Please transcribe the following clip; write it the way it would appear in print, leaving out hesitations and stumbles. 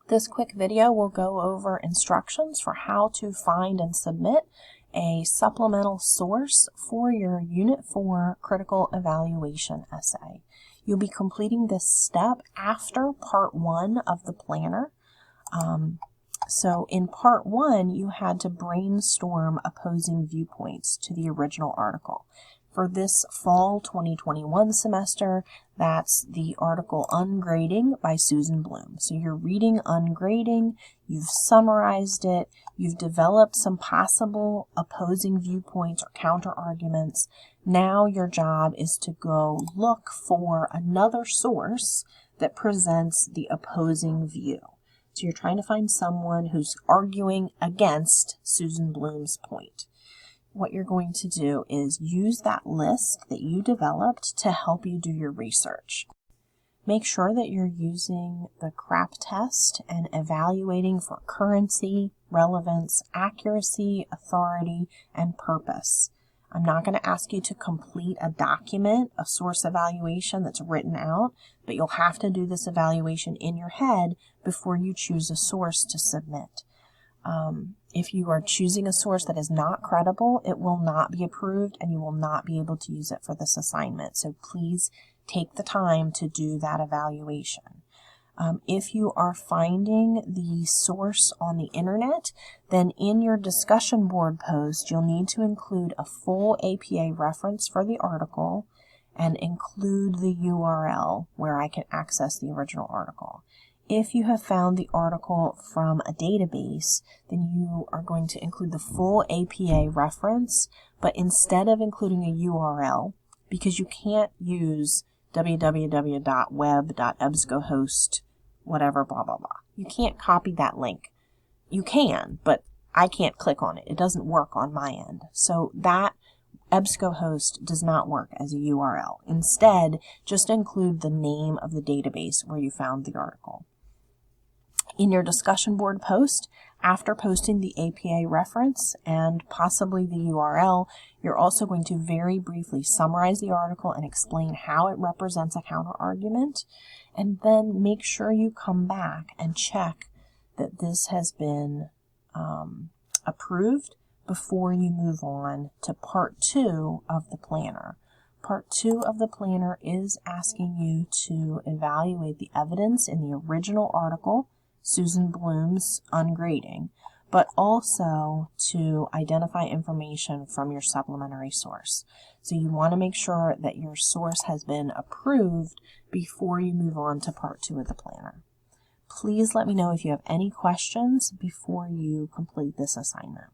This quick video will go over instructions for how to find and submit a supplemental source for your Unit 4 critical evaluation essay. You'll be completing this step after Part 1 of the planner. So in Part 1, you had to brainstorm opposing viewpoints to the original article. For this fall 2021 semester, that's the article Ungrading by Susan Bloom. So you're reading Ungrading, you've summarized it, you've developed some possible opposing viewpoints or counter arguments. Now your job is to go look for another source that presents the opposing view. So you're trying to find someone who's arguing against Susan Bloom's point. What you're going to do is use that list that you developed to help you do your research. Make sure that you're using the CRAP test and evaluating for currency, relevance, accuracy, authority, and purpose. I'm not going to ask you to complete a document, a source evaluation that's written out, but you'll have to do this evaluation in your head before you choose a source to submit. If you are choosing a source that is not credible, it will not be approved and you will not be able to use it for this assignment. So please take the time to do that evaluation. If you are finding the source on the internet, then in your discussion board post, you'll need to include a full APA reference for the article and include the URL where I can access the original article. If you have found the article from a database, then you are going to include the full APA reference, but instead of including a URL, because you can't use www.web.ebscohost, whatever, blah, blah, blah. You can't copy that link. You can, but I can't click on it. It doesn't work on my end. So that EBSCOhost does not work as a URL. Instead, just include the name of the database where you found the article. In your discussion board post, after posting the APA reference and possibly the URL, you're also going to very briefly summarize the article and explain how it represents a counterargument, and then make sure you come back and check that this has been approved before you move on to Part 2 of the planner. Part 2 of the planner is asking you to evaluate the evidence in the original article, Susan Bloom's Ungrading, but also to identify information from your supplementary source. So you want to make sure that your source has been approved before you move on to Part 2 of the planner. Please let me know if you have any questions before you complete this assignment.